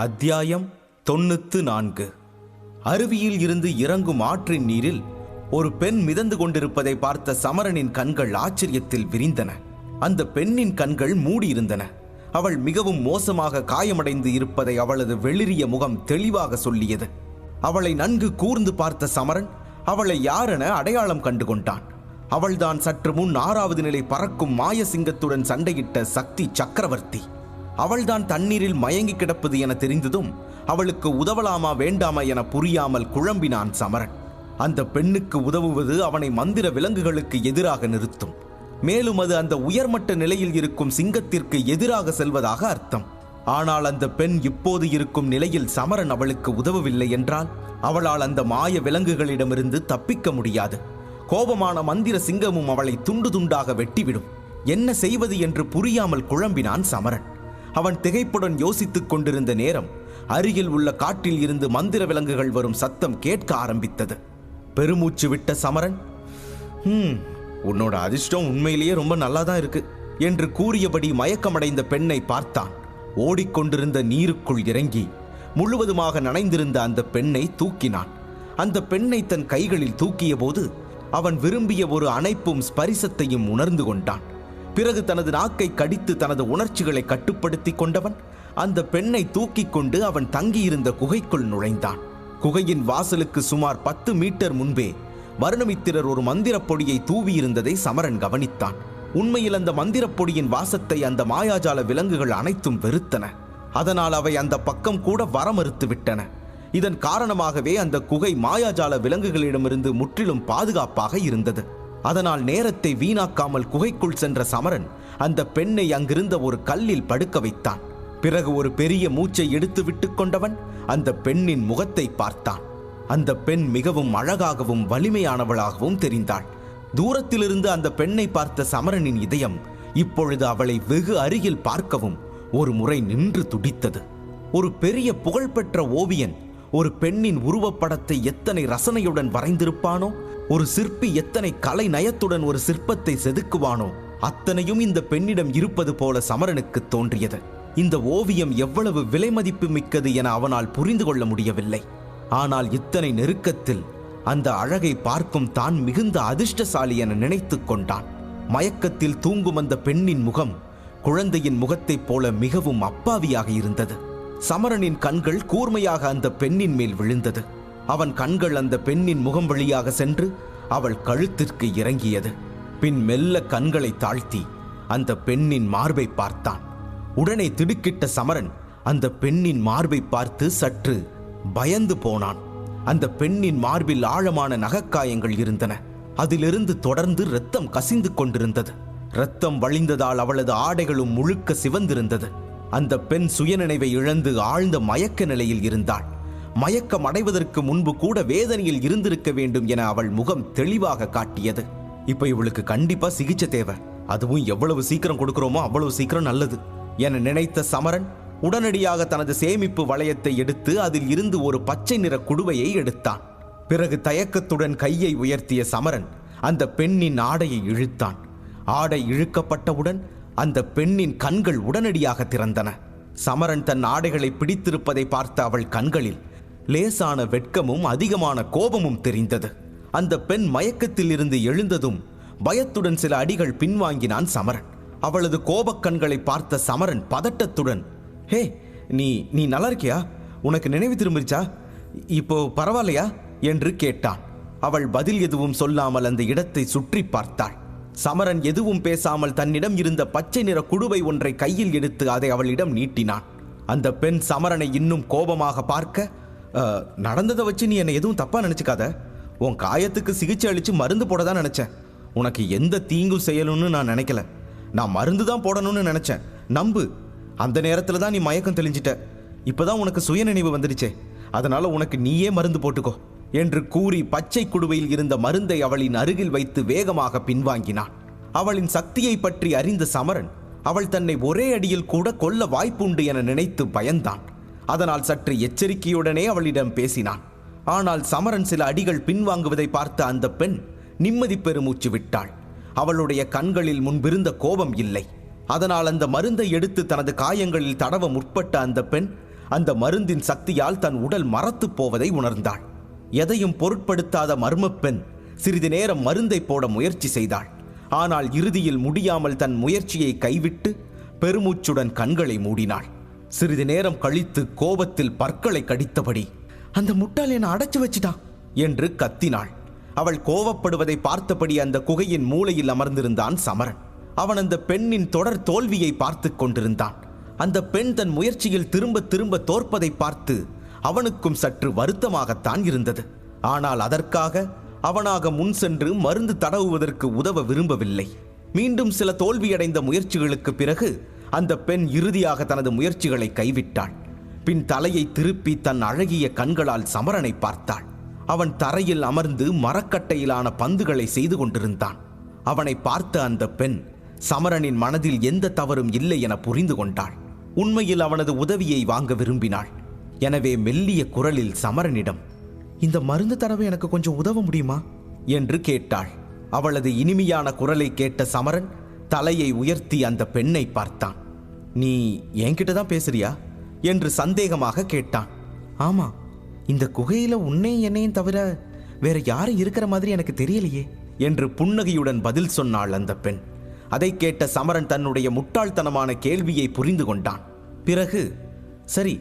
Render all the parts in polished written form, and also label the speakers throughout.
Speaker 1: அத்தியாயம் 94. அருவியில் இருந்து இறங்கும் ஆற்றின் நீரில் ஒரு பெண் மிதந்து கொண்டிருப்பதை பார்த்த சமரனின் கண்கள் ஆச்சரியத்தில் விரிந்தன. அந்த பெண்ணின் கண்கள் மூடியிருந்தன. அவள் மிகவும் மோசமாக காயமடைந்து இருப்பதை அவளது வெளிரிய முகம் தெளிவாக சொல்லியது. அவளை நன்கு கூர்ந்து பார்த்த சமரன் அவளை யாரென அடையாளம் கண்டு கொண்டான். அவள்தான் சற்று முன் 6வது நிலை பறக்கும் மாயசிங்கத்துடன் சண்டையிட்ட சக்தி சக்கரவர்த்தி. அவள்தான் தண்ணீரில் மயங்கி கிடப்பது என தெரிந்ததும் அவளுக்கு உதவலாமா வேண்டாமா என புரியாமல் குழம்பினான் சமரன். அந்த பெண்ணுக்கு உதவுவது அவனை மந்திர விலங்குகளுக்கு எதிராக நிறுத்தும். மேலும் அது அந்த உயர்மட்ட நிலையில் இருக்கும் சிங்கத்திற்கு எதிராக செல்வதாக அர்த்தம். ஆனால் அந்த பெண் இப்போது இருக்கும் நிலையில் சமரன் அவளுக்கு உதவவில்லை என்றால் அவளால் அந்த மாய விலங்குகளிடமிருந்து தப்பிக்க முடியாது. கோபமான மந்திர சிங்கமும் அவளை துண்டு துண்டாக வெட்டிவிடும். என்ன செய்வது என்று புரியாமல் குழம்பினான் சமரன். அவன் திகைப்புடன் யோசித்துக் கொண்டிருந்த நேரம் அருகில் உள்ள காட்டில் இருந்து மந்திர விலங்குகள் வரும் சத்தம் கேட்க ஆரம்பித்தது. பெருமூச்சு விட்ட சமரன், உன்னோட அதிர்ஷ்டம் உண்மையிலேயே ரொம்ப நல்லாதான் இருக்கு என்று கூறியபடி மயக்கமடைந்த பெண்ணை பார்த்தான். ஓடிக்கொண்டிருந்த நீருக்குள் இறங்கி முழுவதுமாக நனைந்திருந்த அந்த பெண்ணை தூக்கினான். அந்த பெண்ணை தன் கைகளில் தூக்கிய போது அவன் விரும்பிய ஒரு அணைப்பும் ஸ்பரிசத்தையும் உணர்ந்து கொண்டான். பிறகு தனது நாக்கை கடித்து தனது உணர்ச்சிகளை கட்டுப்படுத்தி கொண்டவன் அந்த பெண்ணை தூக்கி கொண்டு அவன் தங்கியிருந்த குகைக்குள் நுழைந்தான். குகையின் வாசலுக்கு சுமார் 10 மீட்டர் முன்பே வருணமித்திரர் ஒரு மந்திரப் பொடியை தூவியிருந்ததை சமரன் கவனித்தான். உண்மையில் அந்த மந்திரப் பொடியின் வாசத்தை அந்த மாயாஜால விலங்குகள் அனைத்தும் வெறுத்தன. அதனால் அவை அந்த பக்கம் கூட வர மறுத்து விட்டன. இதன் காரணமாகவே அந்த குகை மாயாஜால விலங்குகளிடமிருந்து முற்றிலும் பாதுகாப்பாக இருந்தது. அதனால் நேரத்தை வீணாக்காமல் குகைக்குள் சென்ற சமரன் அந்த பெண்ணை அங்கிருந்த ஒரு கல்லில் படுக்க வைத்தான். பிறகு ஒரு பெரிய மூச்சை எடுத்து விட்டு கொண்டவன் அந்த பெண்ணின் முகத்தை பார்த்தான். அந்த பெண் மிகவும் அழகாகவும் வலிமையானவளாகவும் தெரிந்தாள். தூரத்திலிருந்து அந்த பெண்ணை பார்த்த சமரனின் இதயம் இப்பொழுது அவளை வெகு அருகில் பார்க்கவும் ஒரு முறை நின்று துடித்தது. ஒரு பெரிய புகழ்பெற்ற ஓவியன் ஒரு பெண்ணின் உருவப்படத்தை எத்தனை ரசனையுடன் வரைந்திருப்பானோ, ஒரு சிற்பி எத்தனை கலை நயத்துடன் ஒரு சிற்பத்தை செதுக்குவானோ, அத்தனையும் இந்த பெண்ணிடம் இருப்பது போல சமரனுக்கு தோன்றியது. இந்த ஓவியம் எவ்வளவு விலை மதிப்பு மிக்கது என அவனால் புரிந்து கொள்ள முடியவில்லை. ஆனால் இத்தனை நெருக்கத்தில் அந்த அழகை பார்க்கும் தான் மிகுந்த அதிர்ஷ்டசாலி என நினைத்து கொண்டான். மயக்கத்தில் தூங்கும் அந்த பெண்ணின் முகம் குழந்தையின் முகத்தைப் போல மிகவும் அப்பாவியாக இருந்தது. சமரனின் கண்கள் கூர்மையாக அந்த பெண்ணின் மேல் விழுந்தது. அவன் கண்கள் அந்த பெண்ணின் முகம் வழியாக சென்று அவள் கழுத்திற்கு இறங்கியது. பின் மெல்ல கண்களை தாழ்த்தி அந்த பெண்ணின் மார்பை பார்த்தான். உடனே திடுக்கிட்ட சமரன் அந்த பெண்ணின் மார்பை பார்த்து சற்று பயந்து போனான். அந்த பெண்ணின் மார்பில் ஆழமான நகைக்காயங்கள் இருந்தன. அதிலிருந்து தொடர்ந்து இரத்தம் கசிந்து கொண்டிருந்தது. இரத்தம் வழிந்ததால் அவளது ஆடைகளும் முழுக்க சிவந்திருந்தது. அந்த பெண் சுயநினைவை இழந்து ஆழ்ந்த மயக்க நிலையில் இருந்தாள். மயக்கம் அடைவதற்கு முன்பு கூட வேதனையில் இருந்திருக்க வேண்டும் என அவள் முகம் தெளிவாக காட்டியது. இப்ப இவளுக்கு கண்டிப்பா சிகிச்சை தேவை, அதுவும் எவ்வளவு சீக்கிரம் கொடுக்கிறோமோ அவ்வளவு சீக்கிரம் நல்லது என நினைத்த சமரன் உடனடியாக தனது சேமிப்பு வளையத்தை எடுத்து அதில் இருந்து ஒரு பச்சை நிற குடுவையை எடுத்தான். பிறகு தயக்கத்துடன் கையை உயர்த்திய சமரன் அந்த பெண்ணின் ஆடையை இழுத்தான். ஆடை இழுக்கப்பட்டவுடன் அந்த பெண்ணின் கண்கள் உடனடியாக திறந்தன. சமரன் தன் ஆடைகளை பிடித்திருப்பதை பார்த்த அவள் கண்களில் லேசான வெட்கமும் அதிகமான கோபமும் தெரிந்தது. அந்த பெண் மயக்கத்தில் இருந்து எழுந்ததும் பயத்துடன் சில அடிகள் பின்வாங்கினான் சமரன். அவளது கோபக் கண்களை பார்த்த சமரன் பதட்டத்துடன், ஹே, நீ நல்லா இருக்கியா? உனக்கு நினைவு திரும்பிச்சா? இப்போ பரவாயில்லையா என்று கேட்டான். அவள் பதில் எதுவும் சொல்லாமல் அந்த இடத்தை சுற்றி பார்த்தாள். சமரன் எதுவும் பேசாமல் தன்னிடம் இருந்த பச்சை நிற குடுவை ஒன்றை கையில் எடுத்து அதை அவளிடம் நீட்டினான். அந்த பெண் சமரனை இன்னும் கோபமாக பார்க்க, நடந்ததை வச்சு நீ என்னை எதுவும் தப்பா நினைச்சுக்காத. உன் காயத்துக்கு சிகிச்சை அளிச்சு மருந்து போடதான் நினைச்சேன். உனக்கு எந்த தீங்கும் செய்யணும்னு நான் நினைக்கல. நான் மருந்து தான் போடணும்னு நினைச்சேன். நம்பு. அந்த நேரத்துல தான் நீ மயக்கம் தெளிஞ்சிட்ட. இப்பதான் உனக்கு சுயநினைவு வந்துடுச்சே, அதனால உனக்கு நீயே மருந்து போட்டுக்கோ என்று கூறி பச்சை குடுவையில் இருந்த மருந்தை அவளின் அருகில் வைத்து வேகமாக பின்வாங்கினான். அவளின் சக்தியை பற்றி அறிந்த சமரன் அவள் தன்னை ஒரே அடியில் கூட கொல்ல வாய்ப்புண்டு என நினைத்து பயந்தான். அதனால் சற்று எச்சரிக்கையுடனே அவளிடம் பேசினான். ஆனால் சமரன் சில அடிகள் பின்வாங்குவதை பார்த்த அந்த பெண் நிம்மதி பெருமூச்சு விட்டாள். அவளுடைய கண்களில் முன்பிருந்த கோபம் இல்லை. அதனால் அந்த மருந்தை எடுத்து தனது காயங்களில் தடவ முற்பட்ட அந்த பெண் அந்த மருந்தின் சக்தியால் தன் உடல் மரத்துப் போவதை உணர்ந்தாள். எதையும் பொருட்படுத்தாத மர்மப் பெண் சிறிது நேரம் மருந்தை போட முயற்சி செய்தாள். ஆனால் இறுதியில் முடியாமல் தன் முயற்சியை கைவிட்டு பெருமூச்சுடன் கண்களை மூடினாள். சிறிது நேரம் கழித்து கோபத்தில் பற்களை கடித்தபடி, அந்த முட்டாள் என்னை அடைச்சு வச்சிட்டான் என்று கத்தினாள். அவள் கோபப்படுவதை பார்த்தபடி அந்த குகையின் மூலையில் அமர்ந்திருந்தான் சமரன். அவன் அந்த பெண்ணின் தொடர் தோல்வியை பார்த்து கொண்டிருந்தான். அந்த பெண் தன் முயற்சியில் திரும்ப திரும்ப தோற்பதை பார்த்து அவனுக்கும் சற்று வருத்தமாகத்தான் இருந்தது. ஆனால் அதற்காக அவனாக முன் சென்று மருந்து தடவுவதற்கு உதவ விரும்பவில்லை. மீண்டும் சில தோல்வியடைந்த முயற்சிகளுக்கு பிறகு அந்த பெண் இறுதியாக தனது முயற்சிகளை கைவிட்டாள். பின் தலையை திருப்பி தன் அழகிய கண்களால் சமரனை பார்த்தாள். அவன் தரையில் அமர்ந்து மரக்கட்டையிலான பந்துகளை செய்து கொண்டிருந்தான். அவனை பார்த்த அந்த பெண் சமரனின் மனதில் எந்த தவறும் இல்லை என புரிந்து கொண்டாள். உண்மையில் அவனது உதவியை வாங்க விரும்பினாள். எனவே மெல்லிய குரலில் சமரனிடம், இந்த மருந்து தடவை எனக்கு கொஞ்சம் உதவ முடியுமா என்று கேட்டாள். அவளது இனிமையான குரலை கேட்ட சமரன் தலையை உயர்த்தி அந்த பெண்ணை பார்த்தான். நீ என்கிட்ட தான் பேசுறியா என்று சந்தேகமாக கேட்டான். ஆமா, இந்த குகையில உன்னையும் என்னையும் தவிர வேற யாரும் இருக்கிற மாதிரி எனக்கு தெரியலையே என்று புன்னகையுடன் பதில் சொன்னாள் அந்த பெண். அதை கேட்ட சமரன் தன்னுடைய முட்டாள்தனமான கேள்வியை புரிந்து கொண்டான். பிறகு, சரி,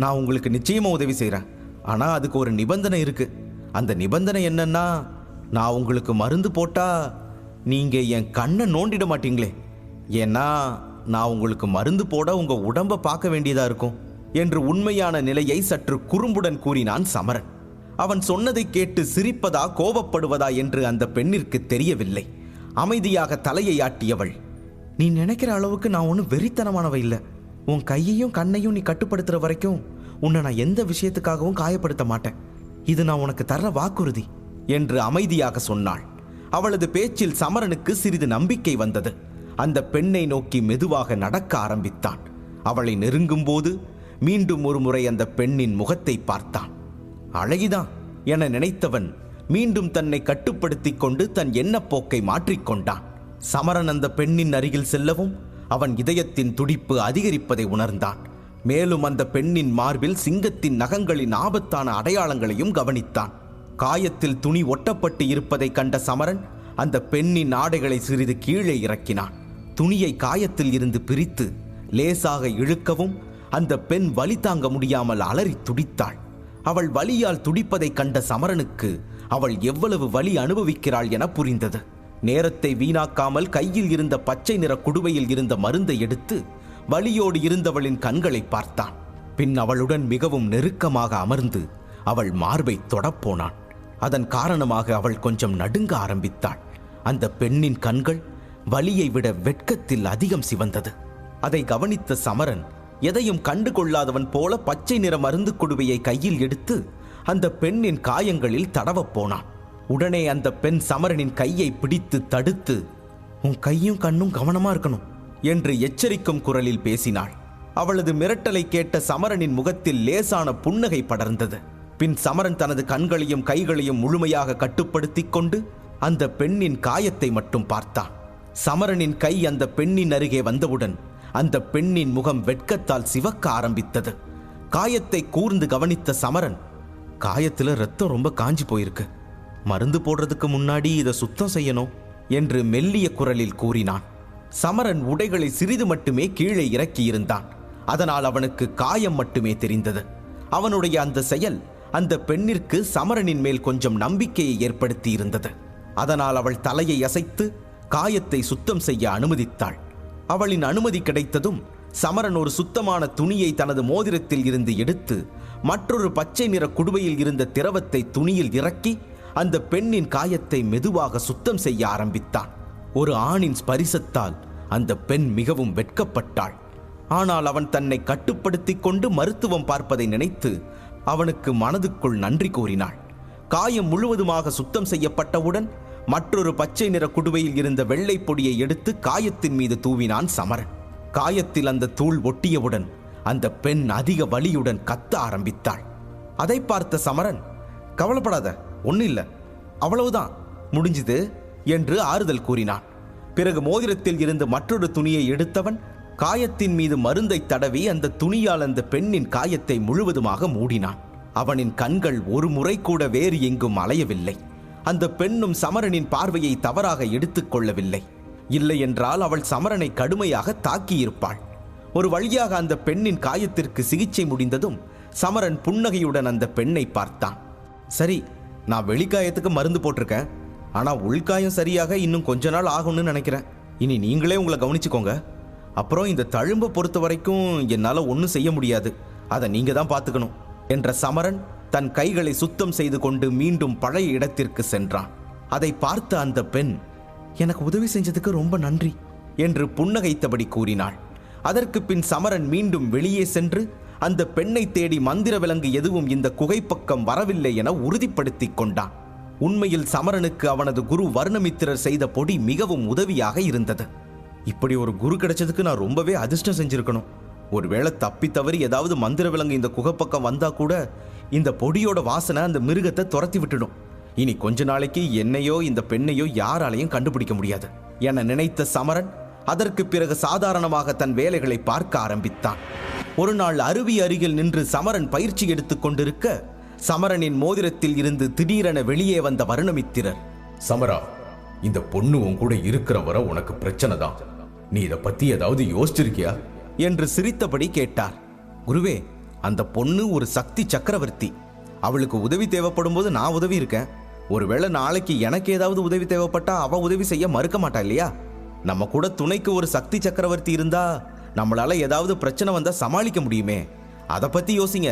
Speaker 1: நான் உங்களுக்கு நிச்சயமா உதவி செய்கிறேன். ஆனா அதுக்கு ஒரு நிபந்தனை இருக்கு. அந்த நிபந்தனை என்னன்னா, நான் உங்களுக்கு மருந்து போட்டா நீங்க என் கண்ணை நோண்டிட மாட்டீங்களே. ஏன்னா நான் உங்களுக்கு மருந்து போட உங்க உடம்ப பார்க்க வேண்டியதா இருக்கும் என்று உண்மையான நிலையை சற்று குறும்புடன் கூறினான் சமரன். அவன் சொன்னதை கேட்டு சிரிப்பதா கோபப்படுவதா என்று அந்த பெண்ணிற்கு தெரியவில்லை. அமைதியாக தலையை ஆட்டியவள், நீ நினைக்கிற அளவுக்கு நான் ஒன்றும் வெறித்தனமானவ இல்லை. உன் கையையும் கண்ணையும் நீ கட்டுப்படுத்துற வரைக்கும் உன்னை நான் எந்த விஷயத்துக்காகவும் காயப்படுத்த மாட்டேன். இது நான் உனக்கு தர்ற வாக்குறுதி என்று அமைதியாக சொன்னாள். அவளது பேச்சில் சமரனுக்கு சிறிது நம்பிக்கை வந்தது. அந்த பெண்ணை நோக்கி மெதுவாக நடக்க ஆரம்பித்தான். அவளை நெருங்கும் போது மீண்டும் ஒரு முறை அந்த பெண்ணின் முகத்தை பார்த்தான். அழகிதான் என நினைத்தவன் மீண்டும் தன்னை கட்டுப்படுத்தி கொண்டு தன் எண்ணப்போக்கை மாற்றிக்கொண்டான். சமரன் அந்த பெண்ணின் அருகில் செல்லவும் அவன் இதயத்தின் துடிப்பு அதிகரிப்பதை உணர்ந்தான். மேலும் அந்த பெண்ணின் மார்பில் சிங்கத்தின் நகங்களின் ஆபத்தான அடையாளங்களையும் கவனித்தான். காயத்தில் துணி ஒட்டப்பட்டு இருப்பதை கண்ட சமரன் அந்த பெண்ணின் ஆடைகளை சிறிது கீழே இறக்கினான். துணியை காயத்தில் இருந்து பிரித்து லேசாக இழுக்கவும் அந்த பெண் வலி தாங்க முடியாமல் அலறி துடித்தாள். அவள் வலியால் துடிப்பதை கண்ட சமரனுக்கு அவள் எவ்வளவு வலி அனுபவிக்கிறாள் என புரிந்தது. நேரத்தை வீணாக்காமல் கையில் இருந்த பச்சை நிற குடுவையில் இருந்த மருந்தை எடுத்து வலியோடு இருந்தவளின் கண்களை பார்த்தான். பின் அவளுடன் மிகவும் நெருக்கமாக அமர்ந்து அவள் மார்பை தொடப்போனான். அதன் காரணமாக அவள் கொஞ்சம் நடுங்க ஆரம்பித்தாள். அந்த பெண்ணின் கண்கள் வலியை விட வெட்கத்தில் அதிகம் சிவந்தது. அதை கவனித்த சமரன் எதையும் கண்டுகொள்ளாதவன் போல பச்சை நிற மருந்து குடுவையை கையில் எடுத்து அந்த பெண்ணின் காயங்களில் தடவப் போனான். உடனே அந்த பெண் சமரனின் கையை பிடித்து தடுத்து, உன் கையும் கண்ணும் கவனமா இருக்கணும் என்று எச்சரிக்கும் குரலில் பேசினாள். அவளது மிரட்டலை கேட்ட சமரனின் முகத்தில் லேசான புன்னகை படர்ந்தது. பின் சமரன் தனது கண்களையும் கைகளையும் முழுமையாக கட்டுப்படுத்தி கொண்டு அந்த பெண்ணின் காயத்தை மட்டும் பார்த்தான். சமரனின் கை அந்த பெண்ணின் அருகே வந்தவுடன் அந்த பெண்ணின் முகம் வெட்கத்தால் சிவக்க ஆரம்பித்தது. காயத்தை கூர்ந்து கவனித்த சமரன், காயத்துல ரத்தம் ரொம்ப காஞ்சி போயிருக்கு, மருந்து போடுறதுக்கு முன்னாடி இதை சுத்தம் செய்யணும் என்று மெல்லிய குரலில் கூறினான். சமரன் உடைகளை சிறிது மட்டுமே கீழே இறக்கியிருந்தான். அதனால் அவனுக்கு காயம் மட்டுமே தெரிந்தது. அவனுடைய அந்த செயல் அந்த பெண்ணிற்கு சமரனின் மேல் கொஞ்சம் நம்பிக்கையை ஏற்படுத்தி இருந்தது. அதனால் அவள் தலையை அசைத்து காயத்தை சுத்தம் செய்ய அனுமதித்தாள். அவளின் அனுமதி கிடைத்ததும் சமரன் ஒரு சுத்தமான துணியை தனது மோதிரத்தில் இருந்து எடுத்து மற்றொரு பச்சை நிற குடுவையில் இருந்த திரவத்தை துணியில் இறக்கி அந்த பெண்ணின் காயத்தை மெதுவாக சுத்தம் செய்ய ஆரம்பித்தான். ஒரு ஆணின் ஸ்பரிசத்தால் அந்த பெண் மிகவும் வெட்கப்பட்டாள். ஆனால் அவன் தன்னை கட்டுப்படுத்தி கொண்டு மருத்துவம் பார்ப்பதை நினைத்து அவனுக்கு மனதுக்குள் நன்றி கூறினாள். காயம் முழுவதுமாக சுத்தம் செய்யப்பட்டவுடன் மற்றொரு பச்சை நிற குடுவையில் இருந்த வெள்ளை பொடியை எடுத்து காயத்தின் மீது தூவினான் சமரன். காயத்தில் அந்த தூள் ஒட்டியவுடன் அந்த பெண் அதிக வலியுடன் கத்த ஆரம்பித்தாள். அதை பார்த்த சமரன், கவலைப்படாத, ஒன்னும் இல்லை, அவ்வளவுதான், முடிஞ்சுது என்று ஆறுதல் கூறினான். பிறகு மோதிரத்தில் இருந்து மற்றொரு துணியை எடுத்தவன் காயத்தின் மீது மருந்தை தடவி அந்த துணியால் அந்த பெண்ணின் காயத்தை முழுவதுமாக மூடினான். அவனின் கண்கள் ஒரு முறை கூட வேறு எங்கும் அலையவில்லை. அந்த பெண்ணும் சமரனின் பார்வையை தவறாக எடுத்துக் கொள்ளவில்லை. இல்லை என்றால் அவள் சமரனை கடுமையாக தாக்கியிருப்பாள். ஒரு வழியாக அந்த பெண்ணின் காயத்திற்கு சிகிச்சை முடிந்ததும் சமரன் புன்னகையுடன் அந்த பெண்ணை பார்த்தான். சரி, நான் வெளிக்காயத்துக்கு மருந்து போட்டிருக்கேன், ஆனா உள்காயம் சரியாக இன்னும் கொஞ்ச நாள் ஆகும்னு நினைக்கிறேன். இனி நீங்களே உங்களை கவனிச்சுக்கோங்க. அப்புறம் இந்த தழும்பை பொறுத்த வரைக்கும் என்னால ஒன்றும் செய்ய முடியாது, அதை நீங்க தான் பார்த்துக்கணும் என்ற சமரன் தன் கைகளை சுத்தம் செய்து கொண்டு மீண்டும் பழைய இடத்திற்கு சென்றான். அதை பார்த்த அந்த பெண், எனக்கு உதவி செஞ்சதுக்கு ரொம்ப நன்றி என்று புன்னகைத்தபடி கூறினாள். அதற்கு பின் சமரன் மீண்டும் வெளியே சென்று அந்த பெண்ணை தேடி மந்திர விலங்கு எதுவும் இந்த குகை பக்கம் வரவில்லை என உறுதிப்படுத்திக் கொண்டான். உண்மையில் சமரனுக்கு அவனது குரு வர்ணமித்திரர் செய்த பொடி மிகவும் உதவியாக இருந்தது. இப்படி ஒரு குரு கிடைச்சதுக்கு நான் ரொம்பவே அதிர்ஷ்டம் செஞ்சிருக்கணும். ஒருவேளை தப்பி தவறி ஏதாவது மந்திர விலங்கு இந்த குகை பக்கம் வந்தா கூட இந்த பொடியோட வாசனை அந்த மிருகத்தை துரத்தி விட்டுடும். இனி கொஞ்ச நாளைக்கு என்னையோ இந்த பெண்ணையோ யாராலையும் கண்டுபிடிக்க முடியாது என நினைத்த சமரன் அதற்கு பிறகு சாதாரணமாக தன் வேலைகளை பார்க்க ஆரம்பித்தான். ஒரு நாள் அருவி அருகில் நின்று சமரன் பயிற்சி எடுத்துக் கொண்டிருக்க சமரனின் மோதிரத்தில் இருந்து திடீரென வெளியே வந்த வர்ணமித்திரர்,
Speaker 2: சமரா, இந்த பொண்ணு உன் கூட இருக்கிற வரை உனக்கு பிரச்சனை தான். நீ இதை பத்தி ஏதாவது யோசிச்சிருக்கியா
Speaker 1: என்று சிரித்தபடி கேட்டார். குருவே, அந்த பொண்ணு ஒரு சக்தி சக்கரவர்த்தி. அவளுக்கு உதவி தேவைப்படும் போது நான் உதவி இருக்கேன். ஒருவேளை நாளைக்கு எனக்கு ஏதாவது உதவி தேவைப்பட்டா அவ உதவி செய்ய மறுக்க மாட்டா இல்லையா? நம்ம கூட துணைக்கு ஒரு சக்தி சக்கரவர்த்தி இருந்தா நம்மளால ஏதாவது பிரச்சனை வந்தா சமாளிக்க முடியுமே. அதை பத்தி யோசிங்க.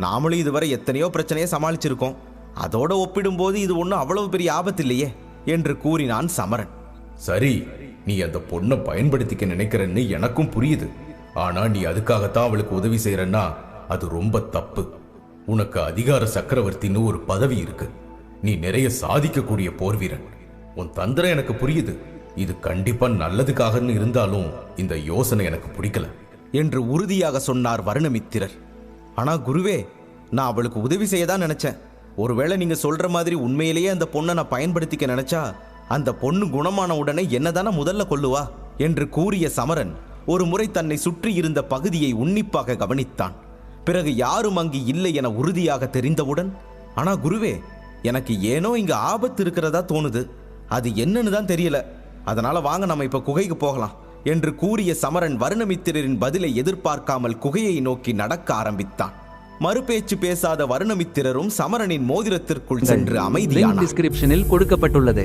Speaker 1: நாமளும் இதுவரை எத்தனையோ பிரச்சனையை சமாளிச்சிருக்கோம். அதோட ஒப்பிடும்போது இது ஒன்றும் அவ்வளவு பெரிய ஆபத்து இல்லையே என்று கூறினான் சமரன்.
Speaker 2: சரி, நீ அந்த பொண்ணை பயன்படுத்திக்க நினைக்கிறன்னு எனக்கும் புரியுது. ஆனா நீ அதுக்காகத்தான் அவளுக்கு உதவி செய்யறன்னா அது ரொம்ப தப்பு. உனக்கு அதிகார சக்கரவர்த்தின்னு ஒரு பதவி இருக்கு. நீ நிறைய சாதிக்கக்கூடிய போர் வீரன். உன் தந்திரம் எனக்கு புரியுது. இது கண்டிப்பா நல்லதுக்காகன்னு இருந்தாலும் இந்த யோசனை எனக்கு பிடிக்கல
Speaker 1: என்று உறுதியாக சொன்னார் வர்ணமித்திரர். ஆனா குருவே, நான் அவளுக்கு உதவி செய்யதான் நினைச்சேன். ஒருவேளை நீங்க சொல்ற மாதிரி உண்மையிலேயே அந்த பொண்ணை நான் பயன்படுத்திக்க நினைச்சா அந்த பொண்ணு குணமான உடனே என்னதானே முதல்ல கொல்லுவா என்று கூறிய சமரன் ஒரு முறை தன்னை சுற்றி இருந்த பகுதியை உன்னிப்பாக கவனித்தான். பிறகு யாரும் அங்கு இல்லை என உறுதியாக தெரிந்தவுடன், ஆனா குருவே, எனக்கு ஏனோ இங்க ஆபத்து இருக்கிறதா தோணுது. அது என்னன்னு தான் தெரியல. அதனால வாங்க நம்ம இப்ப குகைக்கு போகலாம் என்று கூறிய சமரன் வர்ணமித்திரரின் பதிலை எதிர்பார்க்காமல் குகையை நோக்கி நடக்க ஆரம்பித்தான். மறுபேச்சு பேசாத வர்ணமித்திரரும் சமரனின் மோதிரத்திற்குள் சென்று அமைதியானார்.
Speaker 3: டிஸ்கிரிப்ஷனில் கொடுக்கப்பட்டுள்ளது.